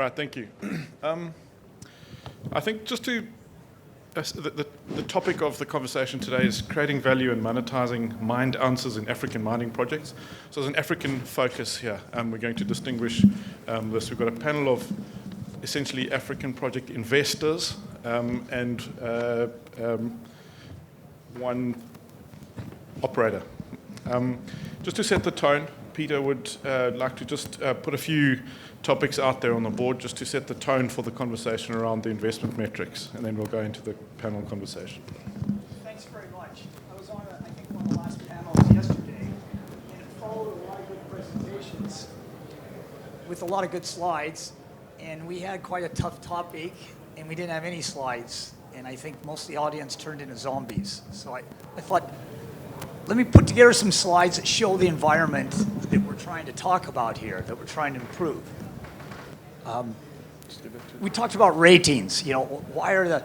Right, thank you. I think just to the topic of the conversation today is creating value and monetizing mined ounces in African mining projects. So there's an African focus here. We're going to distinguish this. We've got a panel of essentially African project investors and one operator. Just to set the tone, Peter would like to just put a few topics out there on the board just to set the tone for the conversation around the investment metrics, and then we'll go into the panel conversation. Thanks very much. I was on, I think, one of the last panels yesterday, and it followed a lot of good presentations with a lot of good slides, and we had quite a tough topic, and we didn't have any slides, and I think most of the audience turned into zombies. So I thought, let me put together some slides that show the environment that we're trying to talk about here, that we're trying to improve. We talked about ratings. You know, why are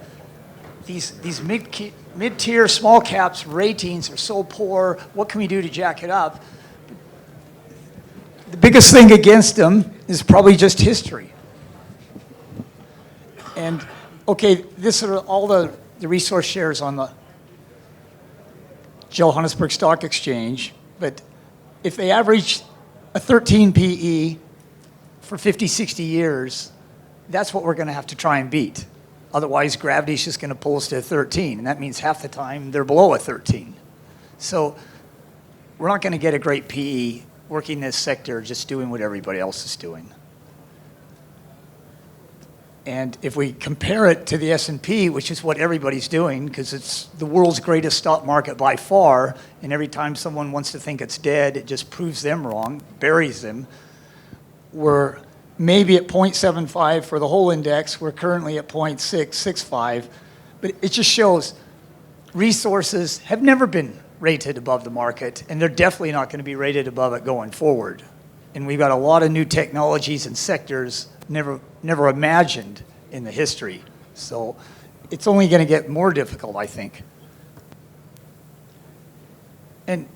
these mid-tier small caps ratings are so poor? What can we do to jack it up? The biggest thing against them is probably just history. And okay, this are all the resource shares on the Johannesburg Stock Exchange, but if they average a 13 PE for 50, 60 years, that's what we're going to have to try and beat. Otherwise, gravity's just going to pull us to a 13, and that means half the time they're below a 13. So we're not going to get a great PE working this sector just doing what everybody else is doing. And if we compare it to the S&P, which is what everybody's doing, because it's the world's greatest stock market by far, and every time someone wants to think it's dead, it just proves them wrong, buries them. We're maybe at 0.75 for the whole index. We're currently at 0.665. But it just shows resources have never been rated above the market, and they're definitely not going to be rated above it going forward. And we've got a lot of new technologies and sectors never imagined in the history. So it's only going to get more difficult, I think. And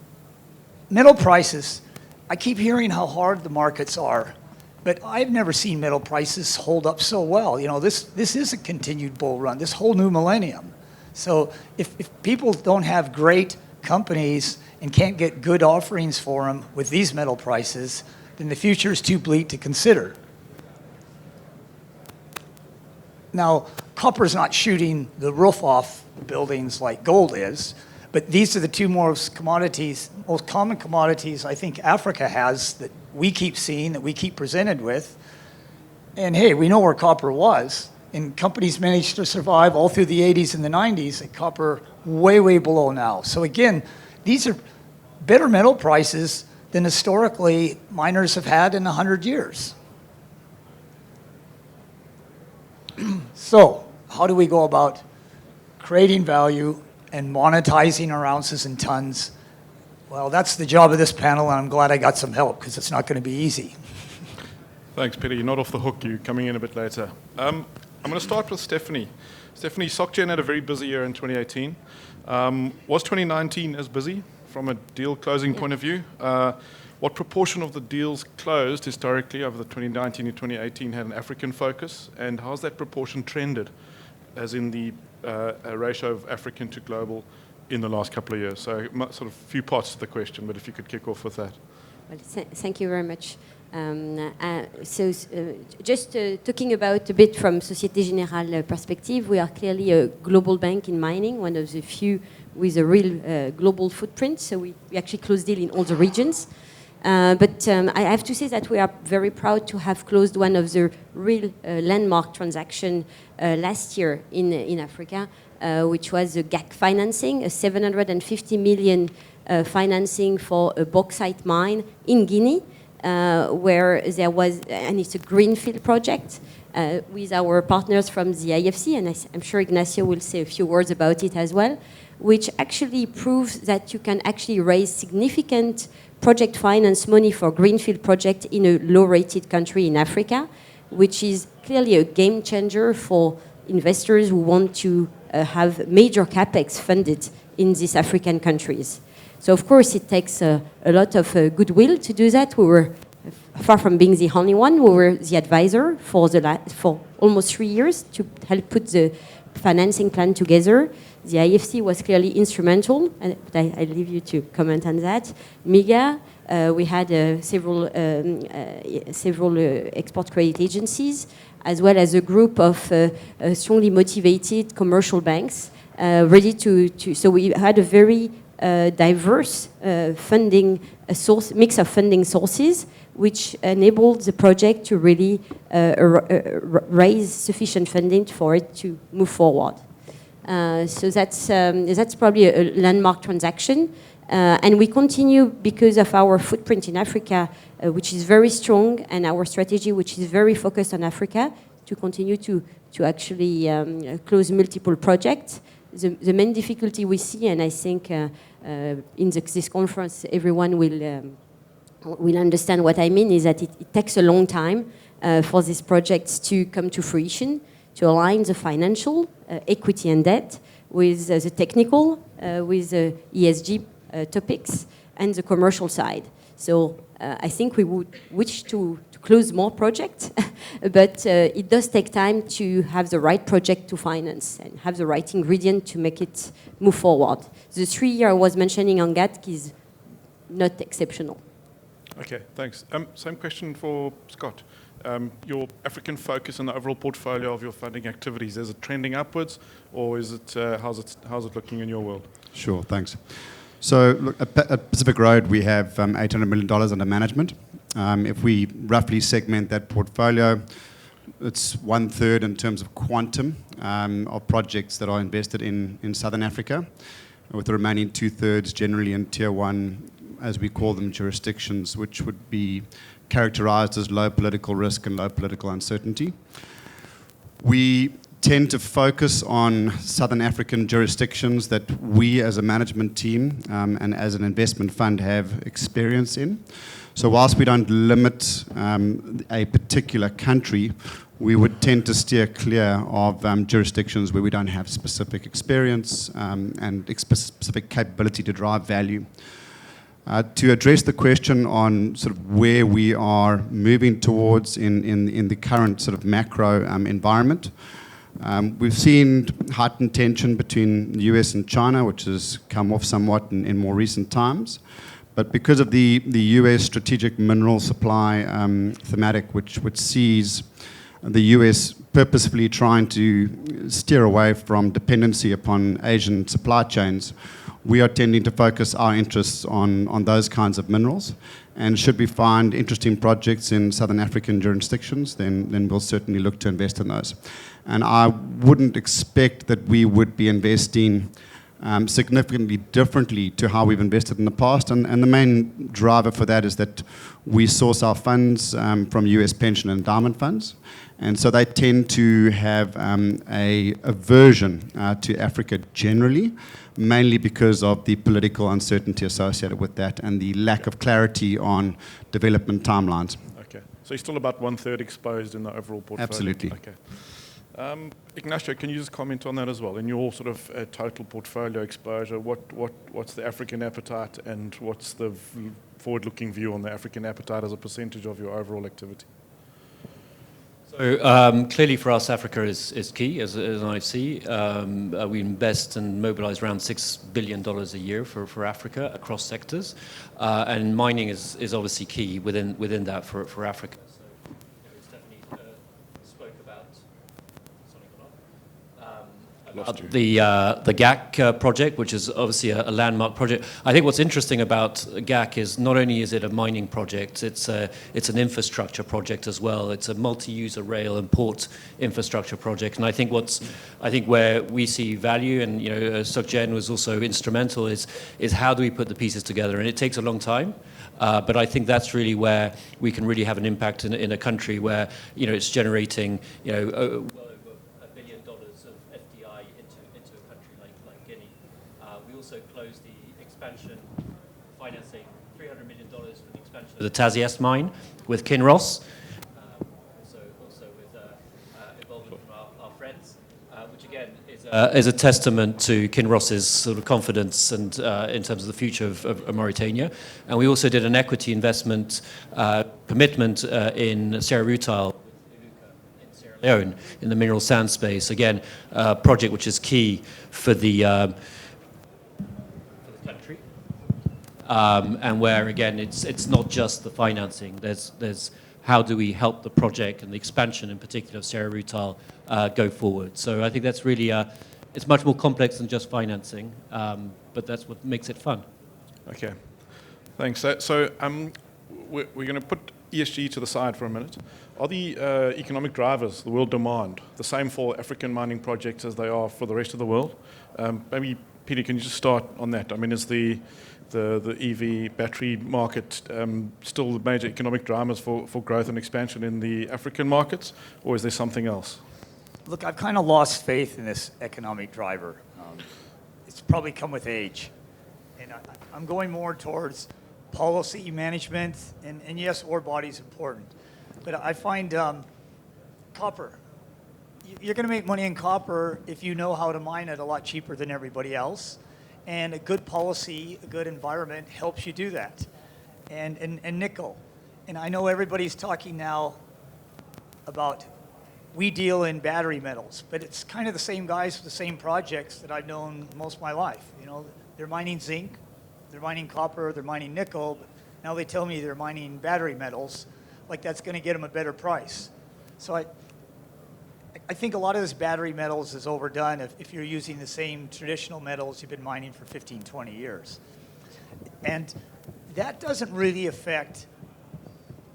metal prices, I keep hearing how hard the markets are, but I've never seen metal prices hold up so well. You know, this is a continued bull run, this whole new millennium. So if people don't have great companies and can't get good offerings for them with these metal prices, then the future is too bleak to consider. Now, copper's not shooting the roof off buildings like gold is, but these are the two most common commodities I think Africa has that we keep seeing, that we keep presented with. And hey, we know where copper was, and companies managed to survive all through the 80s and the 90s at copper way, way below now. So again, these are better metal prices than historically miners have had in 100 years. So, how do we go about creating value and monetizing our ounces and tons? Well, that's the job of this panel, and I'm glad I got some help because it's not going to be easy. Thanks, Peter. You're not off the hook. You're coming in a bit later. I'm going to start with Stephanie. Stephanie, SocGen had a very busy year in 2018. Was 2019 as busy from a deal closing point of view? What proportion of the deals closed historically over the 2019 and 2018 had an African focus, and how's that proportion trended, as in the ratio of African to global in the last couple of years? So sort of few parts to the question, but if you could kick off with that. Well, thank you very much. Just talking about a bit from Société Générale perspective, we are clearly a global bank in mining, one of the few with a real global footprint. So we actually close deal in all the regions. But I have to say that we are very proud to have closed one of the real landmark transactions last year in Africa, which was a GAC financing, a 750 million financing for a bauxite mine in Guinea, where there was, and it's a greenfield project with our partners from the IFC, and I'm sure Ignacio will say a few words about it as well, which actually proves that you can actually raise significant project finance money for greenfield project in a low-rated country in Africa, which is clearly a game changer for investors who want to have major capex funded in these African countries. So of course it takes a lot of goodwill to do that. We were far from being the only one. We were the advisor for for almost 3 years to help put the financing plan together. The IFC was clearly instrumental, but I leave you to comment on that. MIGA, we had several export credit agencies, as well as a group of strongly motivated commercial banks ready to. So we had a very diverse funding mix of funding sources, which enabled the project to really raise sufficient funding for it to move forward. So that's probably a landmark transaction. And we continue because of our footprint in Africa, which is very strong, and our strategy, which is very focused on Africa, to continue to actually close multiple projects. The main difficulty we see, and I think in this conference everyone will understand what I mean, is that it takes a long time for these projects to come to fruition, to align the financial, equity and debt with the technical, with the ESG topics, and the commercial side. So I think we would wish to close more projects, but it does take time to have the right project to finance and have the right ingredient to make it move forward. The 3 year I was mentioning on GATC is not exceptional. Okay, thanks. Same question for Scott. Your African focus in the overall portfolio of your funding activities, is it trending upwards, or is it how's it looking in your world? Sure, thanks. So look, at Pacific Road, we have $800 million under management. If we roughly segment that portfolio, it's 1/3 in terms of quantum of projects that are invested in Southern Africa, with the remaining 2/3 generally in Tier 1, as we call them, jurisdictions, which would be characterized as low political risk and low political uncertainty. We tend to focus on Southern African jurisdictions that we as a management team and as an investment fund have experience in. So whilst we don't limit a particular country, we would tend to steer clear of jurisdictions where we don't have specific experience and specific capability to drive value. To address the question on sort of where we are moving towards in the current sort of macro environment, we've seen heightened tension between the US and China, which has come off somewhat in more recent times. But because of the US strategic mineral supply thematic, which sees the US purposefully trying to steer away from dependency upon Asian supply chains, we are tending to focus our interests on those kinds of minerals. And should we find interesting projects in Southern African jurisdictions, then we'll certainly look to invest in those. And I wouldn't expect that we would be investing significantly differently to how we've invested in the past. And the main driver for that is that we source our funds from US pension and endowment funds. And so they tend to have a aversion to Africa generally, mainly because of the political uncertainty associated with that and the lack of clarity on development timelines. Okay. So you're still about 1/3 exposed in the overall portfolio? Absolutely. Okay. Ignacio, can you just comment on that as well? In your sort of total portfolio exposure, what's the African appetite, and what's the forward-looking view on the African appetite as a percentage of your overall activity? So clearly for us, Africa is key as an IFC. We invest and mobilize around $6 billion a year for Africa across sectors. And mining is obviously key within that for Africa. So Stephanie spoke about the GAC project, which is obviously a landmark project. I think what's interesting about GAC is not only is it a mining project, it's an infrastructure project as well. It's a multi-user rail and port infrastructure project. And I think where we see value, and SocGen was also instrumental, is how do we put the pieces together? And it takes a long time. But I think that's really where we can really have an impact in a country where it's generating well over $1 billion of FDI into a country like Guinea. We also closed the expansion financing, $300 million for the expansion of the Tasiast mine with Kinross. Also with involvement from our friends. Which again is a testament to Kinross's sort of confidence and in terms of the future of Mauritania. And we also did an equity investment commitment in Sierra Rutile in Sierra Leone in the mineral sand space. Again, a project which is key for the country. And where again it's not just the financing. There's how do we help the project and the expansion in particular of Sierra Rutile go forward? So I think that's really, it's much more complex than just financing, but that's what makes it fun. Okay, thanks. We're going to put ESG to the side for a minute. Are the economic drivers, the world demand, the same for African mining projects as they are for the rest of the world? Maybe, Peter, can you just start on that? I mean, is the EV battery market still the major economic drivers for growth and expansion in the African markets, or is there something else? Look, I've kind of lost faith in this economic driver. It's probably come with age. And I'm going more towards policy management, and yes, ore body is important. But I find copper. You're going to make money in copper if you know how to mine it a lot cheaper than everybody else. And a good policy, a good environment helps you do that. And nickel. And I know everybody's talking now about we deal in battery metals, but it's kind of the same guys with the same projects that I've known most of my life. You know, they're mining zinc, they're mining copper, they're mining nickel, but now they tell me they're mining battery metals, like that's going to get them a better price. So I think a lot of this battery metals is overdone if you're using the same traditional metals you've been mining for 15, 20 years. And that doesn't really affect,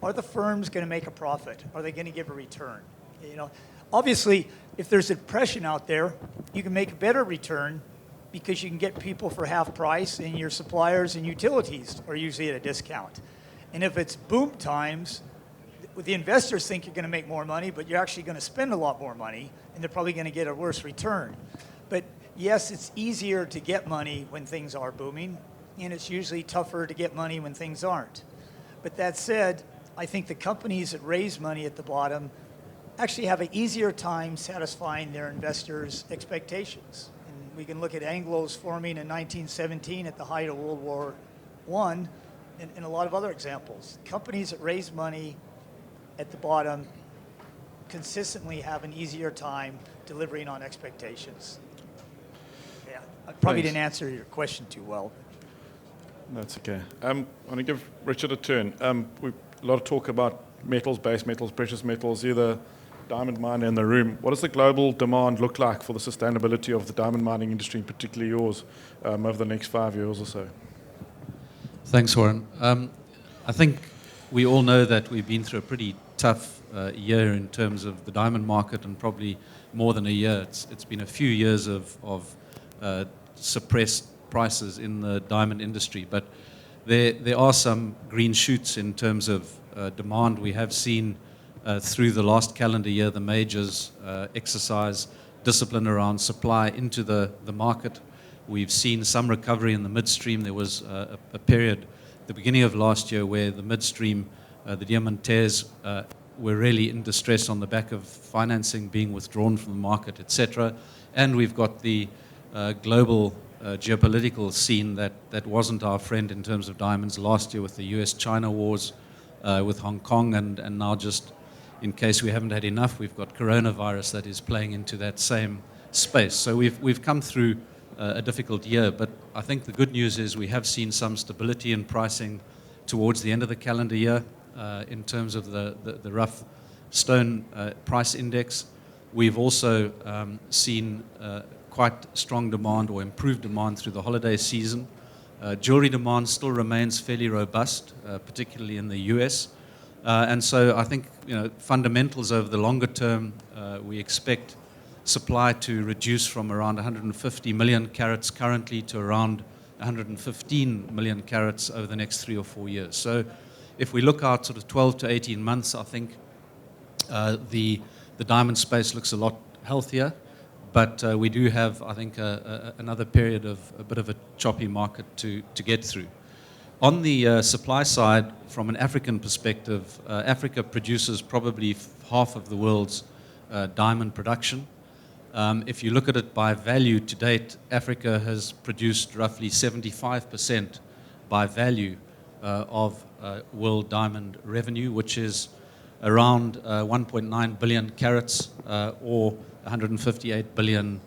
are the firms going to make a profit? Are they going to give a return? You know, obviously, if there's a depression out there, you can make a better return because you can get people for half price, and your suppliers and utilities are usually at a discount. And if it's boom times, the investors think you're going to make more money, but you're actually going to spend a lot more money, and they're probably going to get a worse return. But yes, it's easier to get money when things are booming, and it's usually tougher to get money when things aren't. But that said, I think the companies that raise money at the bottom actually have an easier time satisfying their investors' expectations. And we can look at Anglo's forming in 1917 at the height of World War I, and a lot of other examples. Companies that raise money at the bottom consistently have an easier time delivering on expectations. Yeah, I probably didn't answer your question too well. That's okay. I want to give Richard a turn. We've a lot of talk about metals, base metals, precious metals. You're the diamond miner in the room. What does the global demand look like for the sustainability of the diamond mining industry, particularly yours, over the next 5 years or so? Thanks, Warren. I think we all know that we've been through a pretty tough year in terms of the diamond market, and probably more than a year. It's been a few years of suppressed prices in the diamond industry, but there are some green shoots in terms of demand. We have seen through the last calendar year the majors exercise discipline around supply into the market. We've seen some recovery in the midstream. There was a period at the beginning of last year where the midstream, the diamantes, were really in distress on the back of financing being withdrawn from the market, etc. And we've got the global geopolitical scene that wasn't our friend in terms of diamonds last year with the US-China wars, with Hong Kong, and now just in case we haven't had enough, we've got coronavirus that is playing into that same space. So we've come through a difficult year, but I think the good news is we have seen some stability in pricing towards the end of the calendar year in terms of the rough stone price index. We've also seen quite strong demand or improved demand through the holiday season. Jewelry demand still remains fairly robust, particularly in the US. And so I think, fundamentals over the longer term, we expect supply to reduce from around 150 million carats currently to around 115 million carats over the next 3 or 4 years. So if we look out sort of 12 to 18 months, I think the diamond space looks a lot healthier. But we do have, I think, another period of a bit of a choppy market to get through. On the supply side, from an African perspective, Africa produces probably half of the world's diamond production. If you look at it by value to date, Africa has produced roughly 75% by value of world diamond revenue, which is around 1.9 billion carats or $158 billion.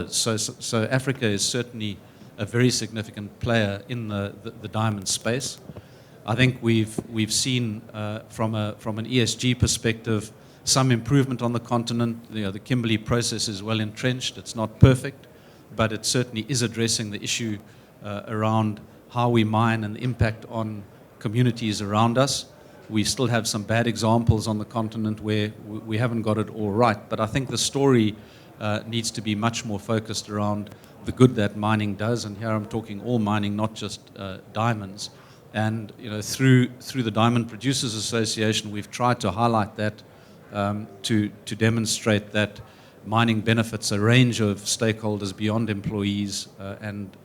So Africa is certainly a very significant player in the diamond space. I think we've seen from an ESG perspective some improvement on the continent. The Kimberley process is well entrenched. It's not perfect, but it certainly is addressing the issue around how we mine and the impact on communities around us. We still have some bad examples on the continent where we haven't got it all right, but I think the story needs to be much more focused around the good that mining does, and here I'm talking all mining, not just diamonds. And through the Diamond Producers Association, we've tried to highlight that to demonstrate that mining benefits a range of stakeholders beyond employees and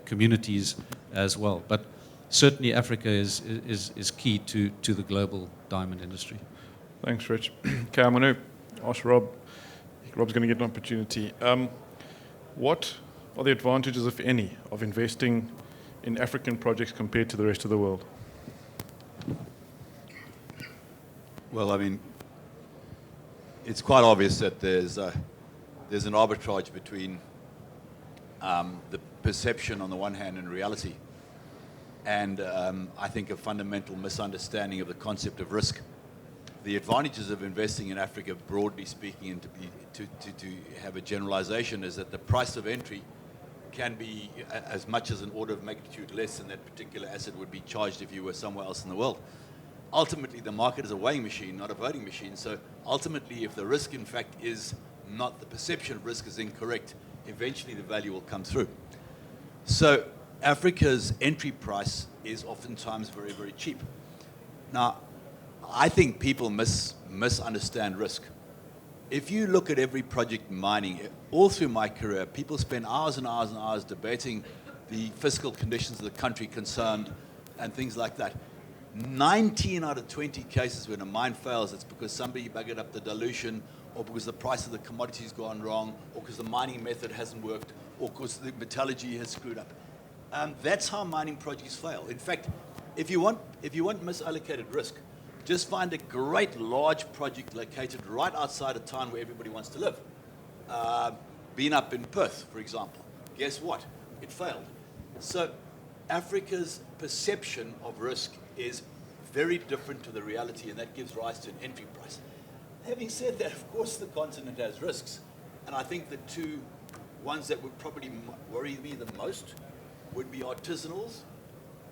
communities as well. But certainly Africa is key to the global diamond industry. Thanks, Rich. Okay, I'm going to ask Rob. Rob's going to get an opportunity. What are the advantages, if any, of investing in African projects compared to the rest of the world? Well, I mean, it's quite obvious that there's an arbitrage between the perception on the one hand and reality, and I think a fundamental misunderstanding of the concept of risk. The advantages of investing in Africa, broadly speaking, and to have a generalization, is that the price of entry can be as much as an order of magnitude less than that particular asset would be charged if you were somewhere else in the world. Ultimately, the market is a weighing machine, not a voting machine. So ultimately, if the risk, in fact, is not, the perception of risk is incorrect, eventually the value will come through. So Africa's entry price is oftentimes very, very cheap. Now, I think people misunderstand risk. If you look at every project in mining, all through my career, people spend hours and hours and hours debating the fiscal conditions of the country concerned and things like that. 19 out of 20 cases when a mine fails, it's because somebody buggered up the dilution, or because the price of the commodity's gone wrong, or because the mining method hasn't worked, or because the metallurgy has screwed up. That's how mining projects fail. In fact, if you want misallocated risk, just find a great large project located right outside a town where everybody wants to live. Been up in Perth, for example. Guess what? It failed. So Africa's perception of risk is very different to the reality, and that gives rise to an entry price. Having said that, of course, the continent has risks, and I think the two ones that would probably worry me the most would be artisanals,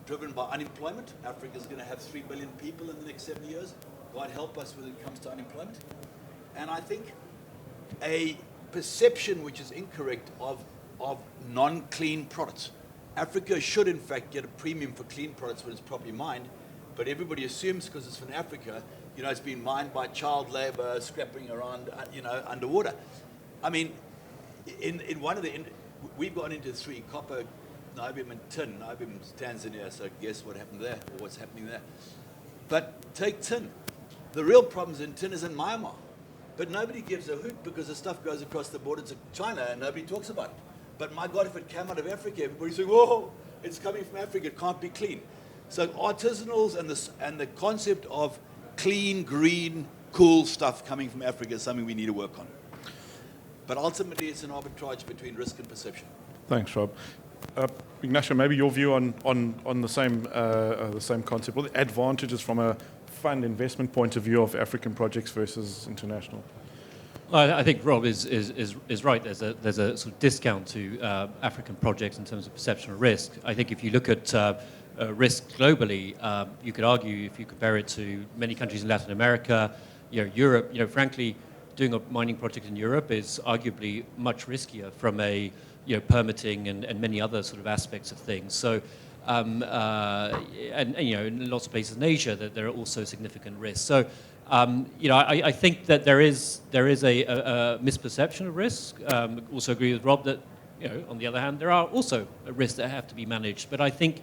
driven by unemployment. Africa's going to have 3 billion people in the next 7 years. God help us when it comes to unemployment. And I think a perception which is incorrect of non-clean products. Africa should, in fact, get a premium for clean products when it's properly mined, but everybody assumes because it's from Africa, it's been mined by child labor, scrapping around, underwater. I mean, in one of we've gone into 3, copper, niobium and tin. Niobium's Tanzania, so guess what happened there, or what's happening there. But take tin. The real problems in tin is in Myanmar. But nobody gives a hoot because the stuff goes across the border to China and nobody talks about it. But my God, if it came out of Africa, everybody's saying, whoa, it's coming from Africa, it can't be clean. So artisanals and the concept of clean, green, cool stuff coming from Africa is something we need to work on. But ultimately, it's an arbitrage between risk and perception. Thanks, Rob. Ignacio, maybe your view on the same concept. What are the advantages from a fund investment point of view of African projects versus international? Well, I think Rob is right. There's a sort of discount to African projects in terms of perception of risk. I think if you look at risk globally, you could argue if you compare it to many countries in Latin America, Europe. Frankly, doing a mining project in Europe is arguably much riskier from a permitting and many other sort of aspects of things. So, in lots of places in Asia, there are also significant risks. So, I think that there is a misperception of risk. Also agree with Rob that, on the other hand, there are also risks that have to be managed. But I think,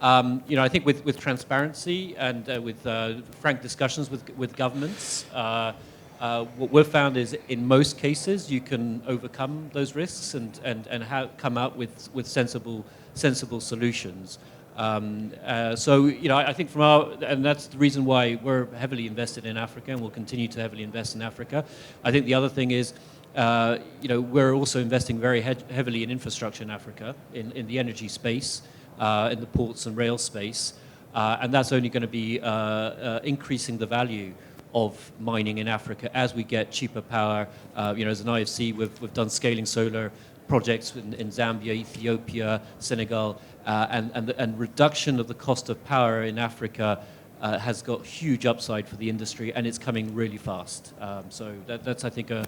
with transparency and with frank discussions with governments, What we've found is, in most cases, you can overcome those risks and come out with sensible solutions. So, I think and that's the reason why we're heavily invested in Africa, and we'll continue to heavily invest in Africa. I think the other thing is, we're also investing very heavily in infrastructure in Africa, in the energy space, in the ports and rail space, and that's only going to be increasing the value of mining in Africa as we get cheaper power. As an IFC, we've done scaling solar projects in Zambia, Ethiopia, Senegal, and reduction of the cost of power in Africa has got huge upside for the industry, and it's coming really fast. So that's I think, a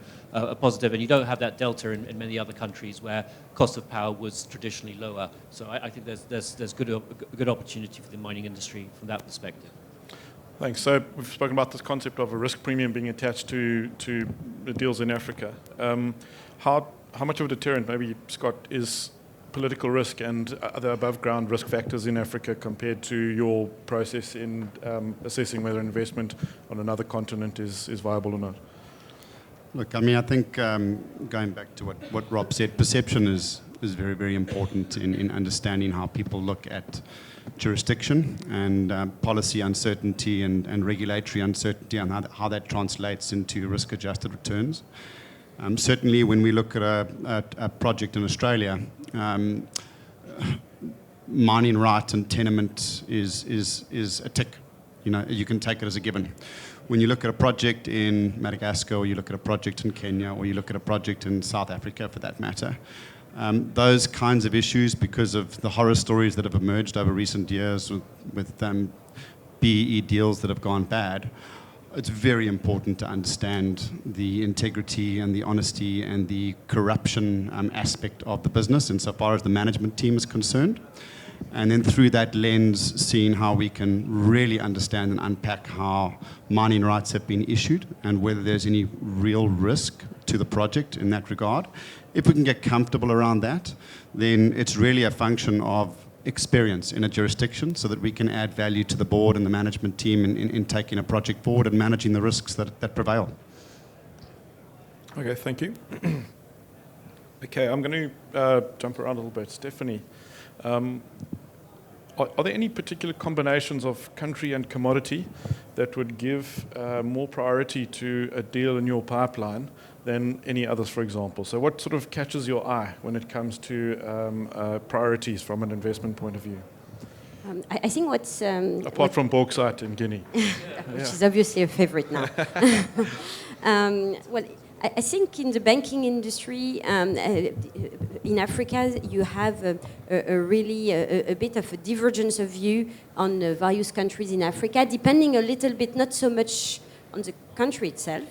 positive, and you don't have that delta in many other countries where cost of power was traditionally lower. So I think there's good opportunity for the mining industry from that perspective. Thanks. So we've spoken about this concept of a risk premium being attached to the deals in Africa. How much of a deterrent, maybe, Scott, is political risk and other above-ground risk factors in Africa compared to your process in assessing whether investment on another continent is viable or not? Look, I mean, I think going back to what Rob said, perception is very, very important in understanding how people look at jurisdiction and policy uncertainty and regulatory uncertainty, and how that translates into risk-adjusted returns. Certainly, when we look at a project in Australia, mining right and tenement is a tick. You can take it as a given. When you look at a project in Madagascar, or you look at a project in Kenya, or you look at a project in South Africa, for that matter, those kinds of issues, because of the horror stories that have emerged over recent years with BEE deals that have gone bad, it's very important to understand the integrity and the honesty and the corruption aspect of the business insofar as the management team is concerned. And then through that lens, seeing how we can really understand and unpack how mining rights have been issued and whether there's any real risk to the project in that regard. If we can get comfortable around that, then it's really a function of experience in a jurisdiction so that we can add value to the board and the management team in taking a project forward and managing the risks that prevail. Okay, thank you. Okay, I'm going to jump around a little bit. Stephanie, are there any particular combinations of country and commodity that would give more priority to a deal in your pipeline than any others, for example? So what sort of catches your eye when it comes to priorities from an investment point of view? I think what's... Apart from bauxite in Guinea. Which is obviously a favorite now. Well, I think in the banking industry, in Africa, you have a really a bit of a divergence of view on various countries in Africa, depending a little bit, not so much on the country itself,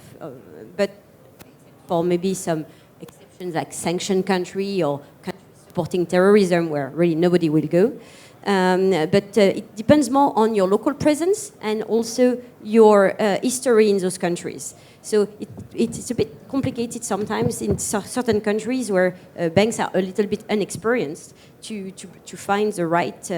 but for maybe some exceptions like sanctioned country or countries supporting terrorism where really nobody will go. But it depends more on your local presence and also your history in those countries. So it's a bit complicated sometimes in certain countries where banks are a little bit inexperienced to find the right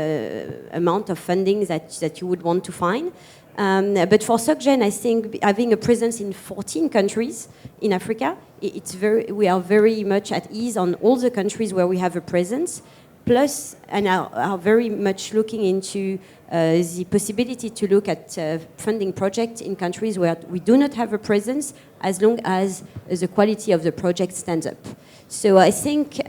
amount of funding that you would want to find. But for SocGen, I think having a presence in 14 countries in Africa, we are very much at ease on all the countries where we have a presence. Plus, and are very much looking into the possibility to look at funding projects in countries where we do not have a presence, as long as the quality of the project stands up. So I think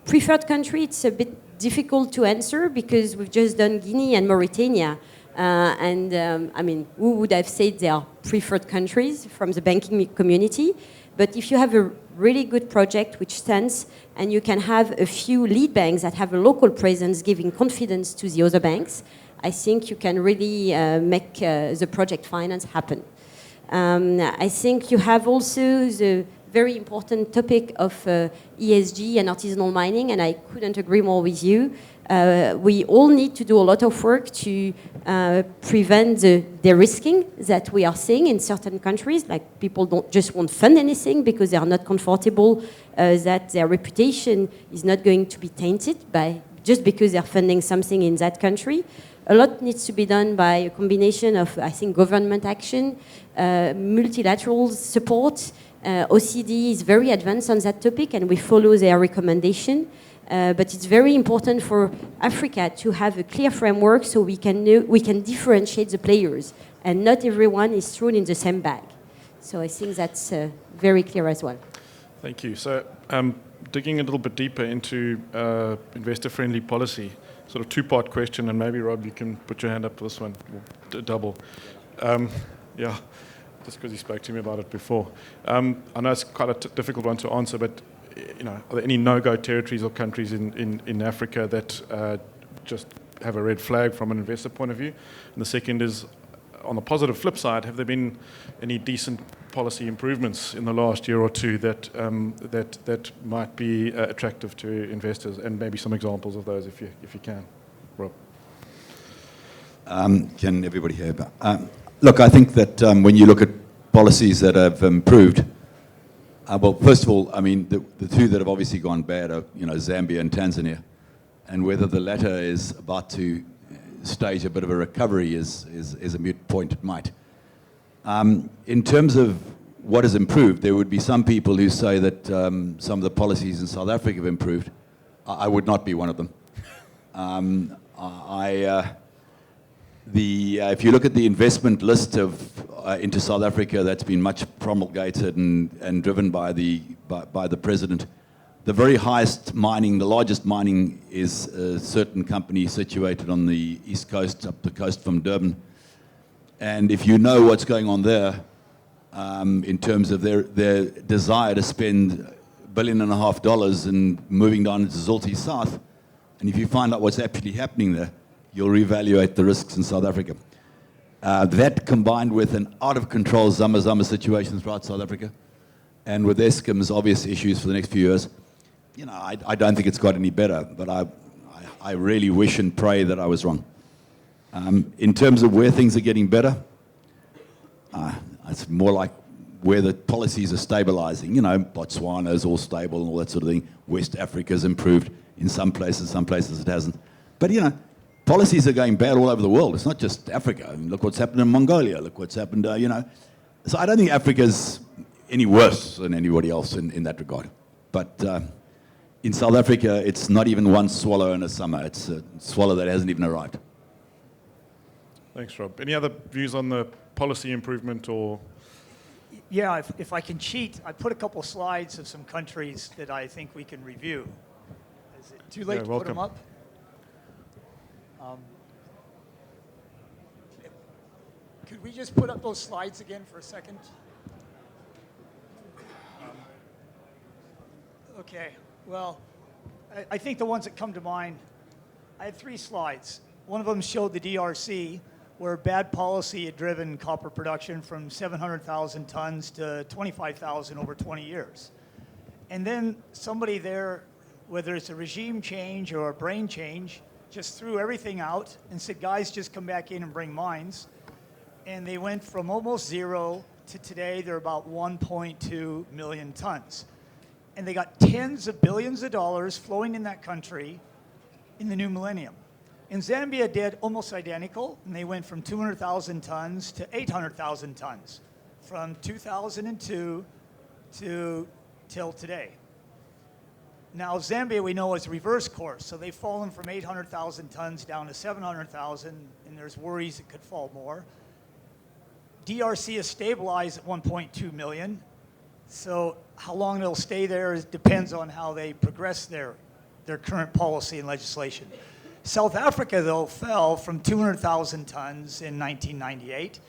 preferred country, it's a bit difficult to answer because we've just done Guinea and Mauritania. I mean, who would have said they are preferred countries from the banking community? But if you have a really good project which stands, and you can have a few lead banks that have a local presence giving confidence to the other banks, I think you can really make the project finance happen. I think you have also the very important topic of ESG and artisanal mining, and I couldn't agree more with you. We all need to do a lot of work to prevent the de-risking that we are seeing in certain countries. Like people won't fund anything because they are not comfortable that their reputation is not going to be tainted by just because they're funding something in that country. a lot needs to be done by a combination of, I think, government action, multilateral support. OCDE is very advanced on that topic, and we follow their recommendation. But it's very important for Africa to have a clear framework so we can differentiate the players, and not everyone is thrown in the same bag. So I think that's very clear as well. Thank you. So digging a little bit deeper into investor-friendly policy, sort of two-part question, and maybe, Rob, you can put your hand up for this one, double. Yeah, just because you spoke to me about it before. I know it's quite a difficult one to answer, but are there any no-go territories or countries in Africa that just have a red flag from an investor point of view? And the second is, on the positive flip side, have there been any decent policy improvements in the last year or two that might be attractive to investors, and maybe some examples of those if you can, Rob? Can everybody hear? Look, I think that when you look at policies that have improved, well, first of all, I mean, the two that have obviously gone bad are, Zambia and Tanzania, and whether the latter is about to stage a bit of a recovery is a moot point. It might. In terms of what has improved, there would be some people who say that some of the policies in South Africa have improved. I would not be one of them. If you look at the investment list into South Africa, that's been much promulgated and driven by the president. The very highest mining, the largest mining, is a certain company situated on the east coast, up the coast from Durban. And if you know what's going on there, in terms of their desire to spend $1.5 billion and moving down into Zolti South, and if you find out what's actually happening there, you'll reevaluate the risks in South Africa. That combined with an out-of-control Zama situation throughout South Africa, and with Eskom's obvious issues for the next few years, I don't think it's got any better, but I really wish and pray that I was wrong. In terms of where things are getting better, it's more like where the policies are stabilizing. Botswana is all stable and all that sort of thing. West Africa's improved in some places it hasn't. But, policies are going bad all over the world. It's not just Africa. I mean, look what's happened in Mongolia. Look what's happened, So I don't think Africa's any worse than anybody else in that regard. But in South Africa, it's not even one swallow in a summer. It's a swallow that hasn't even arrived. Thanks, Rob. Any other views on the policy improvement or? Yeah, if I can cheat, I put a couple slides of some countries that I think we can review. Is it too late to put them up? Could we just put up those slides again for a second? Okay, well, I think the ones that come to mind, I had 3 slides. One of them showed the DRC, where bad policy had driven copper production from 700,000 tons to 25,000 over 20 years. And then somebody there, whether it's a regime change or a brain change, just threw everything out and said, guys, just come back in and bring mines. And they went from almost 0 to today, they're about 1.2 million tons. And they got tens of billions of dollars flowing in that country in the new millennium. And Zambia did almost identical, and they went from 200,000 tons to 800,000 tons from 2002 till today. Now, Zambia, we know, is reverse course, so they've fallen from 800,000 tons down to 700,000, and there's worries it could fall more. DRC is stabilized at 1.2 million, so how long they'll stay there depends on how they progress their current policy and legislation. South Africa, though, fell from 200,000 tons in 1998.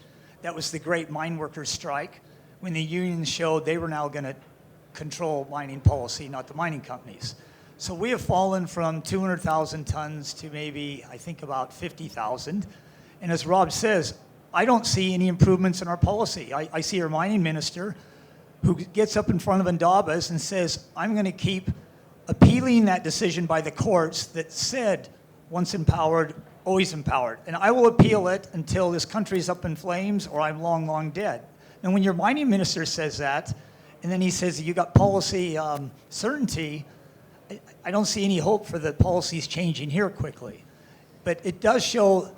That was the great mine workers' strike, when the unions showed they were now going to control mining policy, not the mining companies. So we have fallen from 200,000 tons to maybe, I think, about 50,000. And as Rob says, I don't see any improvements in our policy. I see our mining minister who gets up in front of Indabas and says, I'm going to keep appealing that decision by the courts that said once empowered, always empowered. And I will appeal it until this country's up in flames or I'm long, long dead. And when your mining minister says that, and then he says you got policy certainty, I don't see any hope for the policies changing here quickly. But it does show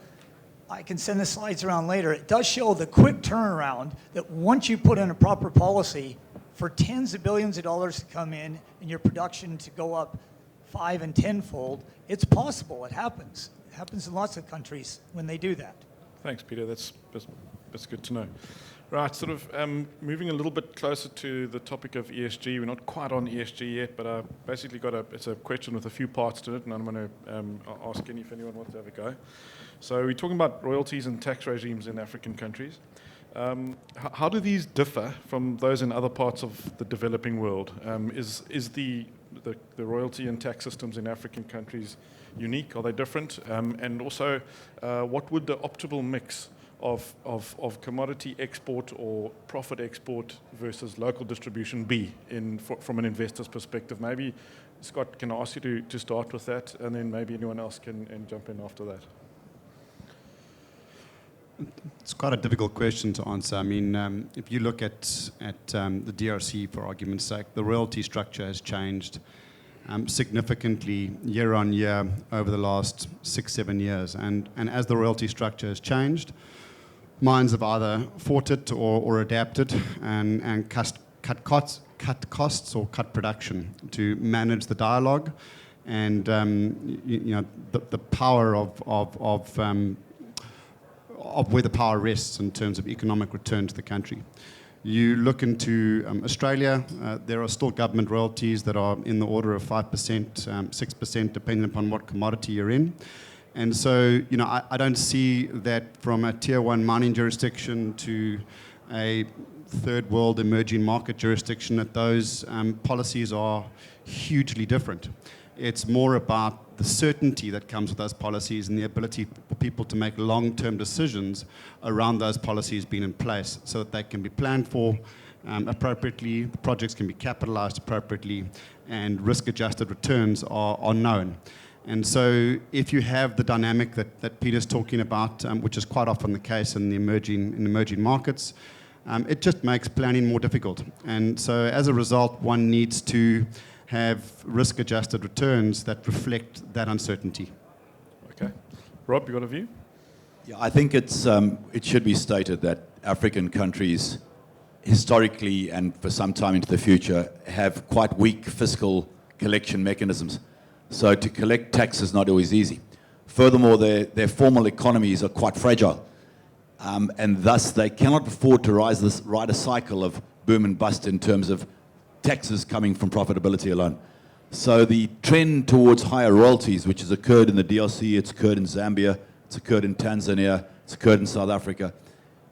I can send the slides around later. It does show the quick turnaround that once you put in a proper policy, for tens of billions of dollars to come in and your production to go up 5 and 10-fold, it's possible. It happens. It happens in lots of countries when they do that. Thanks, Peter. That's good to know. Right, sort of moving a little bit closer to the topic of ESG. We're not quite on ESG yet, but I basically it's a question with a few parts to it, and I'm going to ask if anyone wants to have a go. So we're talking about royalties and tax regimes in African countries. How do these differ from those in other parts of the developing world? Is the royalty and tax systems in African countries unique? Are they different? And also, what would the optimal mix of commodity export or profit export versus local distribution be from an investor's perspective? Maybe, Scott, can I ask you to start with that, and then maybe anyone else can jump in after that? It's quite a difficult question to answer. I mean, if you look at the DRC, for argument's sake, the royalty structure has changed significantly year on year over the last 6-7 years. And as the royalty structure has changed, mines have either fought it or adapted and cut costs or cut production to manage the dialogue and the power of where the power rests in terms of economic return to the country. You look into Australia, there are still government royalties that are in the order of 5%, 6%, depending upon what commodity you're in. And so, I don't see that from a tier 1 mining jurisdiction to a third world emerging market jurisdiction, that those policies are hugely different. It's more about the certainty that comes with those policies and the ability for people to make long-term decisions around those policies being in place so that they can be planned for appropriately, the projects can be capitalized appropriately, and risk-adjusted returns are known. And so if you have the dynamic that Peter's talking about, which is quite often the case in the emerging markets, it just makes planning more difficult. And so as a result, one needs to have risk-adjusted returns that reflect that uncertainty. Okay. Rob, you got a view? Yeah, I think it should be stated that African countries historically and for some time into the future have quite weak fiscal collection mechanisms. So to collect tax is not always easy. Furthermore, their formal economies are quite fragile. And thus they cannot afford to ride a cycle of boom and bust in terms of taxes coming from profitability alone. So the trend towards higher royalties, which has occurred in the DRC, it's occurred in Zambia, it's occurred in Tanzania, it's occurred in South Africa,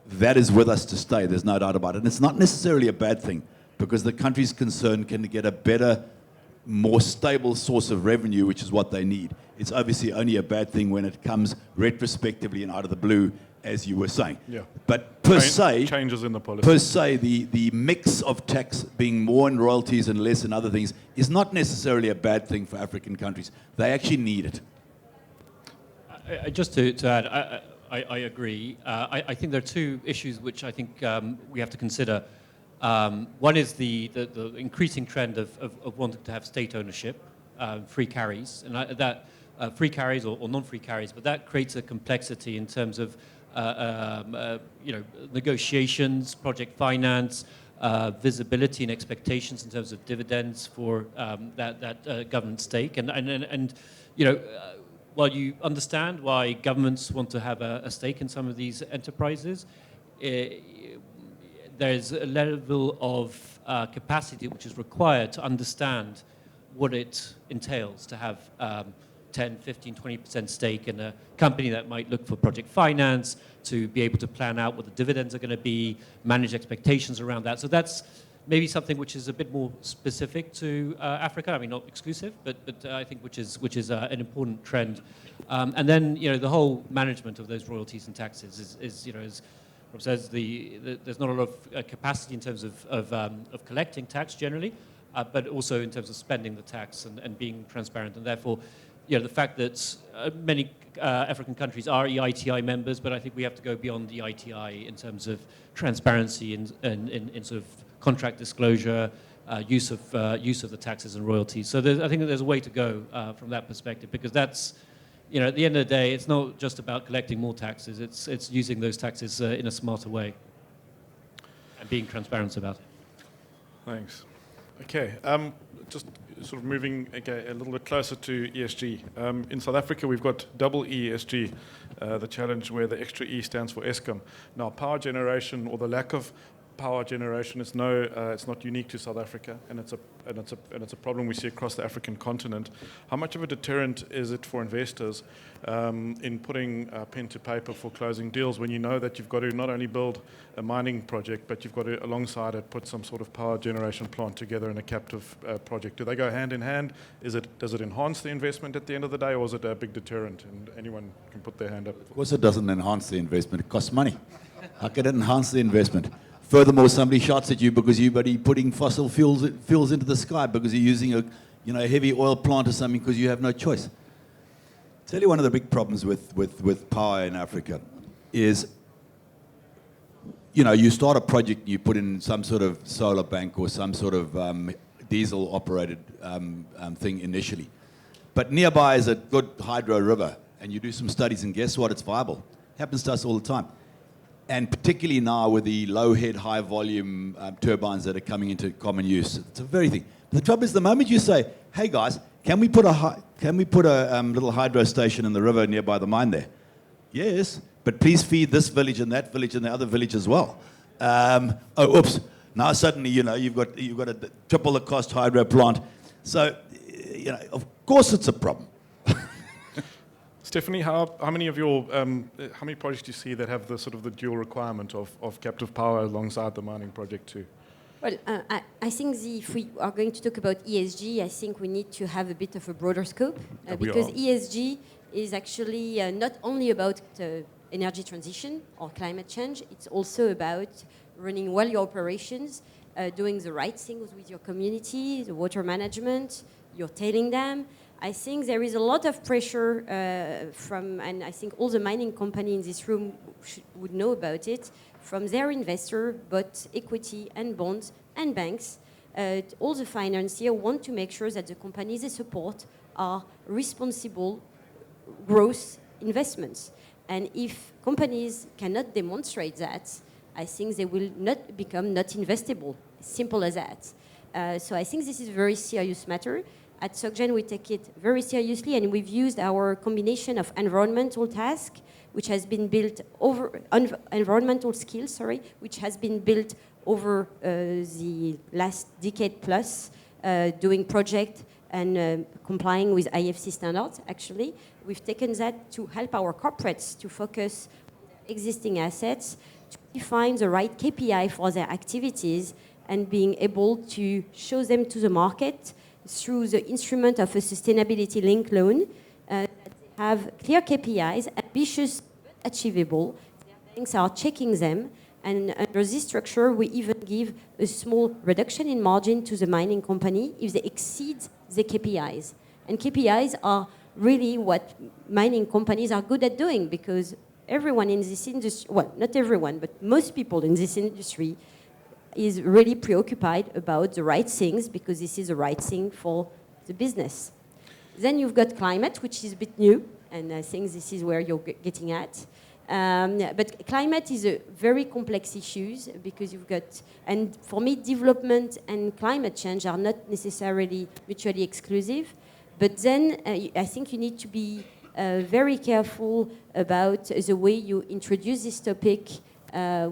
that is with us to stay, there's no doubt about it. And it's not necessarily a bad thing, because the countries concerned can get a better, more stable source of revenue, which is what they need. It's obviously only a bad thing when it comes retrospectively and out of the blue, as you were saying. Yeah. But per se, changes in the policy. Per se, the mix of tax being more in royalties and less in other things is not necessarily a bad thing for African countries. They actually need it. Just to add, I agree. I think there are two issues which I think we have to consider. One is the increasing trend of wanting to have state ownership, free carries, and that free carries or non-free carries, but that creates a complexity in terms of negotiations, project finance, visibility and expectations in terms of dividends for that government stake, and while you understand why governments want to have a stake in some of these enterprises, there's a level of capacity which is required to understand what it entails to have 10, 15, 20% stake in a company that might look for project finance, to be able to plan out what the dividends are going to be, manage expectations around that. So that's maybe something which is a bit more specific to Africa. I mean, not exclusive, but I think which is an important trend. And then the whole management of those royalties and taxes is as Rob says, there's not a lot of capacity in terms of collecting tax generally, but also in terms of spending the tax and being transparent. And therefore, the fact that many African countries are EITI members, but I think we have to go beyond EITI in terms of transparency and in sort of contract disclosure, use of the taxes and royalties. So I think that there's a way to go from that perspective, because that's you know, at the end of the day, it's not just about collecting more taxes. It's using those taxes in a smarter way and being transparent about it. Thanks. Okay, just sort of moving a little bit closer to ESG. In South Africa, we've got double ESG, the challenge where the extra E stands for Eskom. Now, power generation or the lack of power generation is it's not unique to South Africa, and it's a problem we see across the African continent. How much of a deterrent is it for investors in putting pen to paper for closing deals when you know that you've got to not only build a mining project, but you've got to, alongside it, put some sort of power generation plant together in a captive project? Do they go hand in hand? Does it enhance the investment at the end of the day, or is it a big deterrent? And anyone can put their hand up. Of course it doesn't enhance the investment. It costs money. How can it enhance the investment? Furthermore, somebody shouts at you because you're putting fossil fuels into the sky because you're using a heavy oil plant or something because you have no choice. Tell you one of the big problems with power in Africa is, you start a project, you put in some sort of solar bank or some sort of diesel-operated thing initially. But nearby is a good hydro river, and you do some studies, and guess what? It's viable. Happens to us all the time. And particularly now with the low head, high volume turbines that are coming into common use, it's a very thing. But the trouble is, the moment you say, "Hey guys, can we put a little hydro station in the river nearby the mine there?" Yes, but please feed this village and that village and the other village as well. Oops! Now suddenly, you've got a triple the cost hydro plant. So, of course it's a problem. Stephanie, how many of your how many projects do you see that have the sort of the dual requirement of captive power alongside the mining project too? Well, I think if we are going to talk about ESG, I think we need to have a bit of a broader scope because ESG is actually not only about energy transition or climate change. It's also about running well your operations, doing the right things with your community, the water management, your tailing dam. I think there is a lot of pressure and I think all the mining companies in this room would know about it, from their investor, both equity and bonds and banks. All the financiers want to make sure that the companies they support are responsible growth investments. And if companies cannot demonstrate that, I think they will not become not investable. Simple as that. So I think this is a very serious matter. At SocGen, we take it very seriously, and we've used our combination of environmental task, which has been built over environmental skills, which has been built over the last decade plus, doing project and complying with IFC standards. Actually, we've taken that to help our corporates to focus on their existing assets, to define the right KPI for their activities, and being able to show them to the market through the instrument of a sustainability-linked loan, that they have clear KPIs, ambitious but achievable. Their banks are checking them, and under this structure, we even give a small reduction in margin to the mining company if they exceed the KPIs. And KPIs are really what mining companies are good at doing, because everyone in this industry, well, not everyone, but most people in this industry is really preoccupied about the right things, because this is the right thing for the business. Then you've got climate, which is a bit new, and I think this is where you're getting at. But climate is a very complex issue, because you've got, and for me, development and climate change are not necessarily mutually exclusive. But then I think you need to be very careful about the way you introduce this topic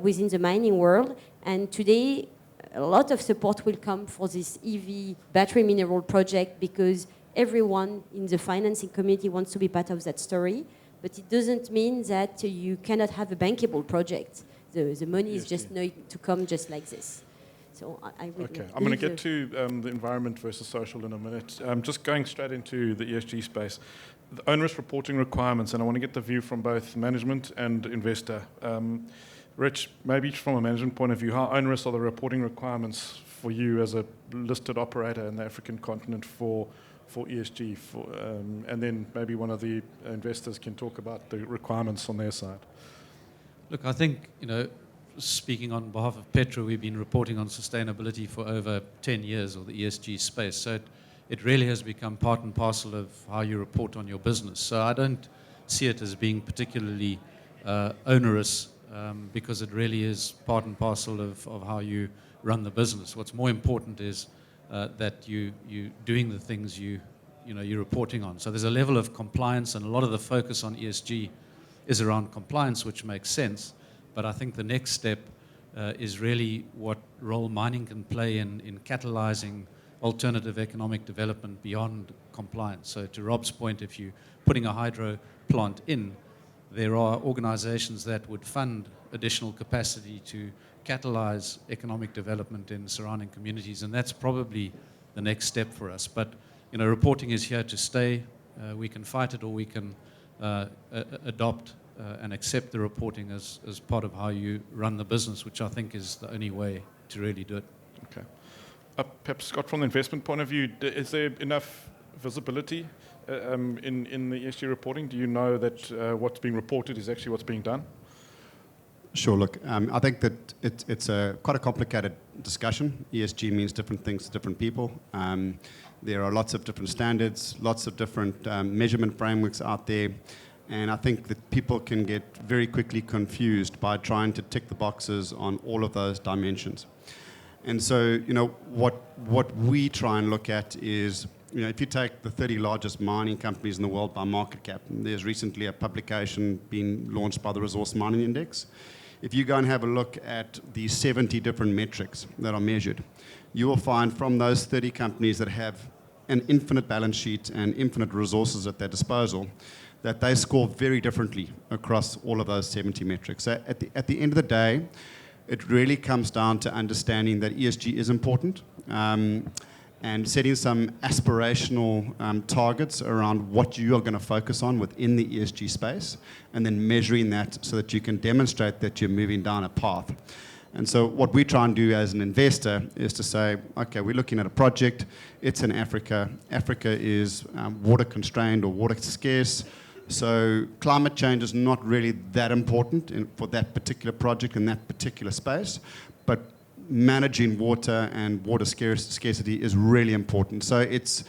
within the mining world. And today, a lot of support will come for this EV battery mineral project, because everyone in the financing community wants to be part of that story. But it doesn't mean that you cannot have a bankable project. The money is just going to come just like this. So I would. Okay, I'm going to get to the environment versus social in a minute. Just going straight into the ESG space, the onerous reporting requirements, and I want to get the view from both management and investor. Rich, maybe from a management point of view, how onerous are the reporting requirements for you as a listed operator in the African continent for ESG? And then maybe one of the investors can talk about the requirements on their side. Look, I think, speaking on behalf of Petra, we've been reporting on sustainability for over 10 years, or the ESG space. So it really has become part and parcel of how you report on your business. So I don't see it as being particularly onerous because it really is part and parcel of how you run the business. What's more important is that you doing the things you're reporting on. So there's a level of compliance, and a lot of the focus on ESG is around compliance, which makes sense. But I think the next step is really what role mining can play in catalyzing alternative economic development beyond compliance. So to Rob's point, if you're putting a hydro plant in, there are organizations that would fund additional capacity to catalyze economic development in surrounding communities, and that's probably the next step for us. But reporting is here to stay. We can fight it, or we can adopt and accept the reporting as part of how you run the business, which I think is the only way to really do it. Okay. Perhaps, Scott, from the investment point of view, is there enough visibility in the ESG reporting? Do you know that what's being reported is actually what's being done? Sure. Look, I think that it's quite a complicated discussion. ESG means different things to different people. There are lots of different standards, lots of different measurement frameworks out there. And I think that people can get very quickly confused by trying to tick the boxes on all of those dimensions. And so, what we try and look at is, if you take the 30 largest mining companies in the world by market cap, there's recently a publication being launched by the Resource Mining Index. If you go and have a look at the 70 different metrics that are measured, you will find from those 30 companies that have an infinite balance sheet and infinite resources at their disposal, that they score very differently across all of those 70 metrics. So at the end of the day, it really comes down to understanding that ESG is important and setting some aspirational targets around what you are going to focus on within the ESG space, and then measuring that so that you can demonstrate that you're moving down a path. And so what we try and do as an investor is to say, okay, we're looking at a project, it's in Africa. Africa is water constrained or water scarce. So climate change is not really that important for that particular project in that particular space, but managing water and water scarcity is really important. So it's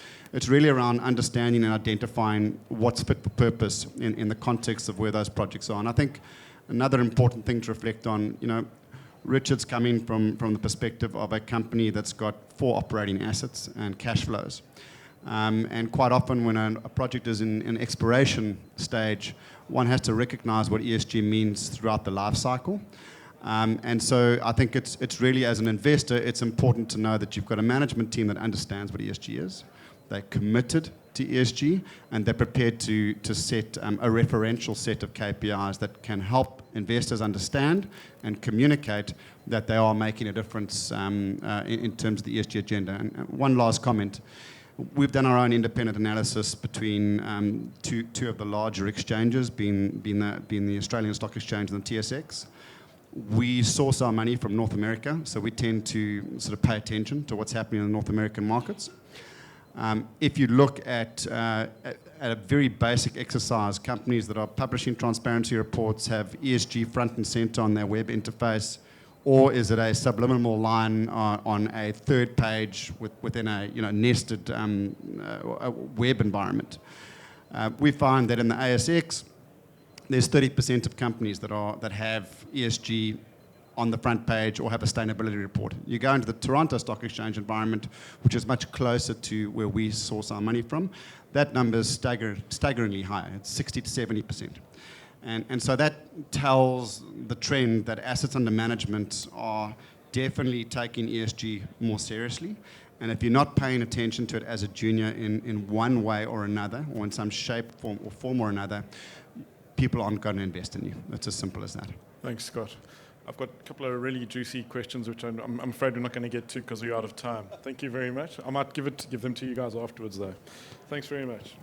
really around understanding and identifying what's fit for purpose in the context of where those projects are. And I think another important thing to reflect on, Richard's coming from the perspective of a company that's got 4 operating assets and cash flows. And quite often when a project is in an exploration stage, one has to recognize what ESG means throughout the life cycle. And so I think it's really, as an investor, it's important to know that you've got a management team that understands what ESG is. They're committed to ESG, and they're prepared to set a referential set of KPIs that can help investors understand and communicate that they are making a difference in terms of the ESG agenda. And one last comment. We've done our own independent analysis between two of the larger exchanges, being the Australian Stock Exchange and the TSX. We source our money from North America, so we tend to sort of pay attention to what's happening in the North American markets. If you look at a very basic exercise, companies that are publishing transparency reports have ESG front and center on their web interface, or is it a subliminal line on a third page within a nested web environment? We find that in the ASX, there's 30% of companies that have ESG on the front page or have a sustainability report. You go into the Toronto Stock Exchange environment, which is much closer to where we source our money from, that number is staggeringly high. It's 60 to 70%. And so that tells the trend that assets under management are definitely taking ESG more seriously. And if you're not paying attention to it as a junior in one way or another, or in some shape, form or another, people aren't going to invest in you. It's as simple as that. Thanks, Scott. I've got a couple of really juicy questions, which I'm afraid we're not going to get to because we're out of time. Thank you very much. I might give them to you guys afterwards, though. Thanks very much.